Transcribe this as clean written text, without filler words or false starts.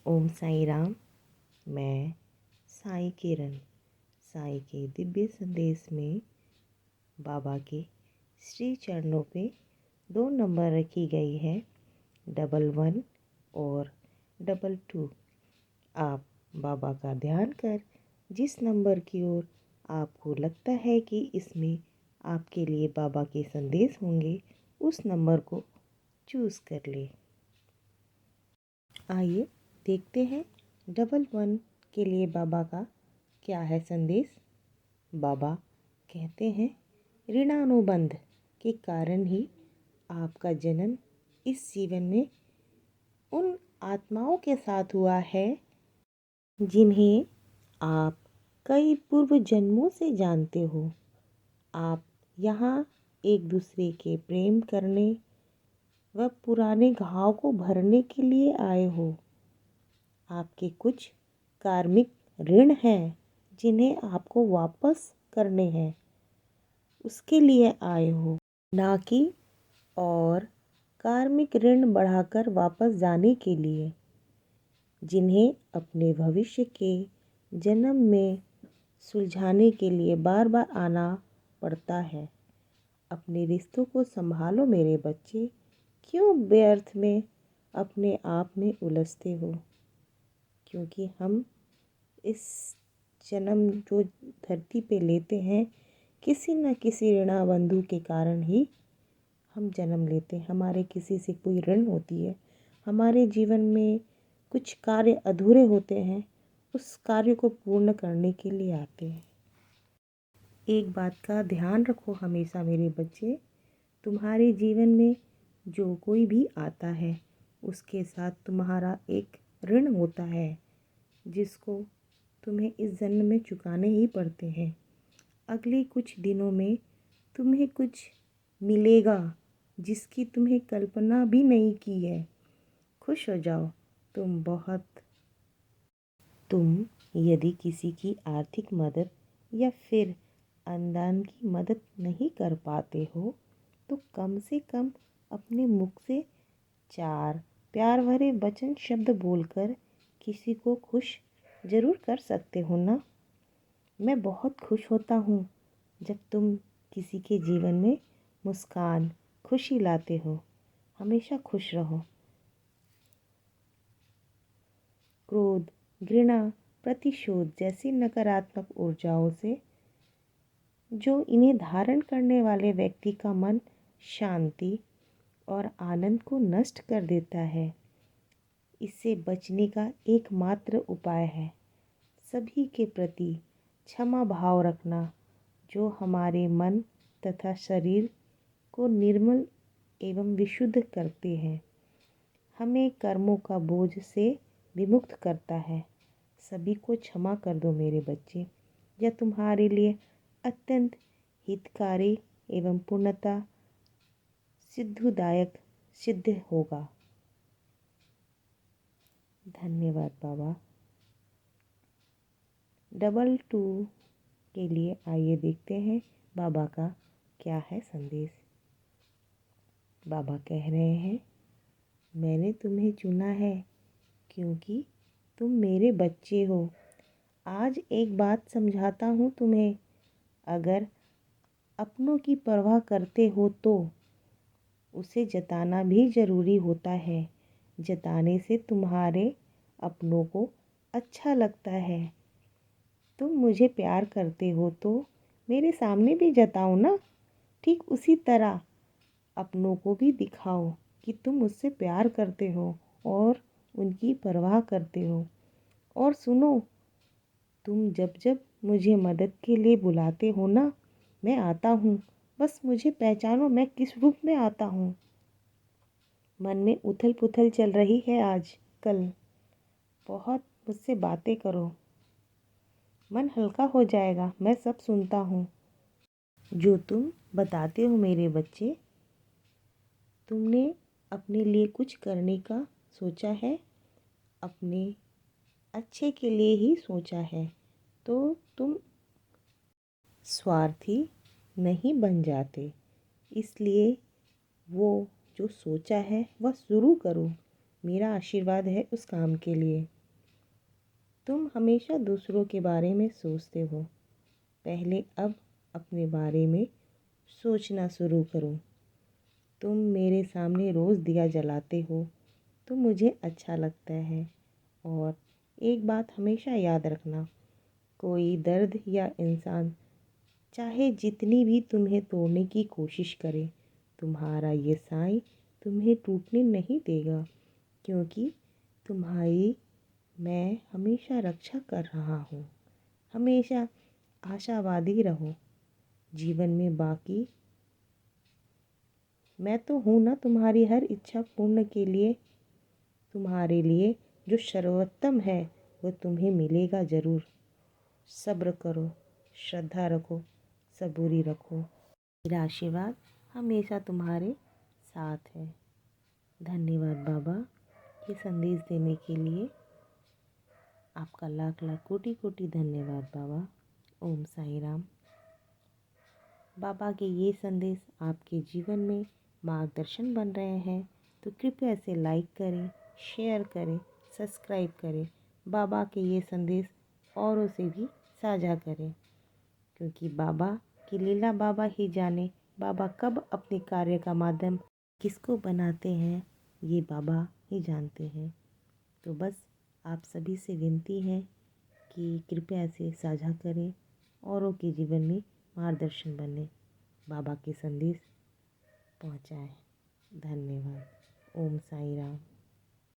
ओम साई राम। मैं साई किरण। साई के दिव्य संदेश में बाबा के श्री चरणों पे 2 नंबर रखी गई है, 11 और 22। आप बाबा का ध्यान कर जिस नंबर की ओर आपको लगता है कि इसमें आपके लिए बाबा के संदेश होंगे, उस नंबर को चूज़ कर ले। आइए देखते हैं 11 के लिए बाबा का क्या है संदेश। बाबा कहते हैं, ऋणानुबंध के कारण ही आपका जन्म इस जीवन में उन आत्माओं के साथ हुआ है जिन्हें आप कई पूर्व जन्मों से जानते हो। आप यहाँ एक दूसरे के प्रेम करने व पुराने घाव को भरने के लिए आए हो। आपके कुछ कार्मिक ऋण हैं जिन्हें आपको वापस करने हैं, उसके लिए आए हो, ना कि और कार्मिक ऋण बढ़ाकर वापस जाने के लिए, जिन्हें अपने भविष्य के जन्म में सुलझाने के लिए बार बार आना पड़ता है। अपने रिश्तों को संभालो मेरे बच्चे, क्यों व्यर्थ में अपने आप में उलझते हो। क्योंकि हम इस जन्म जो धरती पे लेते हैं, किसी न किसी ऋणाबंधु के कारण ही हम जन्म लेते हैं। हमारे किसी से कोई ऋण होती है, हमारे जीवन में कुछ कार्य अधूरे होते हैं, उस कार्य को पूर्ण करने के लिए आते हैं। एक बात का ध्यान रखो हमेशा मेरे बच्चे, तुम्हारे जीवन में जो कोई भी आता है उसके साथ तुम्हारा एक ऋण होता है, जिसको तुम्हें इस जन्म में चुकाने ही पड़ते हैं। अगले कुछ दिनों में तुम्हें कुछ मिलेगा जिसकी तुम्हें कल्पना भी नहीं की है। खुश हो जाओ। तुम यदि किसी की आर्थिक मदद या फिर अनुदान की मदद नहीं कर पाते हो, तो कम से कम अपने मुख से 4 प्यार भरे वचन शब्द बोलकर किसी को खुश ज़रूर कर सकते हो ना। मैं बहुत खुश होता हूँ जब तुम किसी के जीवन में मुस्कान, खुशी लाते हो। हमेशा खुश रहो। क्रोध, घृणा, प्रतिशोध जैसी नकारात्मक ऊर्जाओं से जो इन्हें धारण करने वाले व्यक्ति का मन शांति और आनंद को नष्ट कर देता है, इससे बचने का एकमात्र उपाय है सभी के प्रति क्षमा भाव रखना, जो हमारे मन तथा शरीर को निर्मल एवं विशुद्ध करते हैं, हमें कर्मों का बोझ से विमुक्त करता है। सभी को क्षमा कर दो मेरे बच्चे, यह तुम्हारे लिए अत्यंत हितकारी एवं पूर्णता सिद्धदायक सिद्ध होगा। धन्यवाद बाबा। 22 के लिए आइए देखते हैं बाबा का क्या है संदेश। बाबा कह रहे हैं, मैंने तुम्हें चुना है क्योंकि तुम मेरे बच्चे हो। आज एक बात समझाता हूँ तुम्हें, अगर अपनों की परवाह करते हो तो उसे जताना भी ज़रूरी होता है। जताने से तुम्हारे अपनों को अच्छा लगता है। तुम मुझे प्यार करते हो तो मेरे सामने भी जताओ ना। ठीक उसी तरह अपनों को भी दिखाओ कि तुम मुझसे प्यार करते हो और उनकी परवाह करते हो। और सुनो, तुम जब जब मुझे मदद के लिए बुलाते हो ना, मैं आता हूँ। बस मुझे पहचानो मैं किस रूप में आता हूँ। मन में उथल पुथल चल रही है आज कल, बहुत मुझसे बातें करो, मन हल्का हो जाएगा। मैं सब सुनता हूँ जो तुम बताते हो मेरे बच्चे। तुमने अपने लिए कुछ करने का सोचा है, अपने अच्छे के लिए ही सोचा है, तो तुम स्वार्थी नहीं बन जाते। इसलिए वो जो सोचा है वह शुरू करो। मेरा आशीर्वाद है उस काम के लिए। तुम हमेशा दूसरों के बारे में सोचते हो, पहले अब अपने बारे में सोचना शुरू करो। तुम मेरे सामने रोज़ दिया जलाते हो तो मुझे अच्छा लगता है। और एक बात हमेशा याद रखना, कोई दर्द या इंसान चाहे जितनी भी तुम्हें तोड़ने की कोशिश करे, तुम्हारा ये साईं तुम्हें टूटने नहीं देगा, क्योंकि तुम्हारी मैं हमेशा रक्षा कर रहा हूँ। हमेशा आशावादी रहो जीवन में, बाकी मैं तो हूँ ना तुम्हारी हर इच्छा पूर्ण के लिए। तुम्हारे लिए जो सर्वोत्तम है वो तुम्हें मिलेगा ज़रूर। सब्र करो, श्रद्धा रखो, सबूरी रखो। मेरा आशीर्वाद हमेशा तुम्हारे साथ है। धन्यवाद बाबा, ये संदेश देने के लिए आपका लाख लाख कोटि कोटि धन्यवाद बाबा। ओम साईं राम। बाबा के ये संदेश आपके जीवन में मार्गदर्शन बन रहे हैं तो कृपया इसे लाइक करें, शेयर करें, सब्सक्राइब करें। बाबा के ये संदेश औरों से भी साझा करें, क्योंकि बाबा की लीला बाबा ही जाने। बाबा कब अपने कार्य का माध्यम किसको बनाते हैं ये बाबा ही जानते हैं। तो बस आप सभी से विनती है कि कृपया इसे साझा करें, औरों के जीवन में मार्गदर्शन बने, बाबा के संदेश पहुंचाएं। धन्यवाद। ओम साईं राम।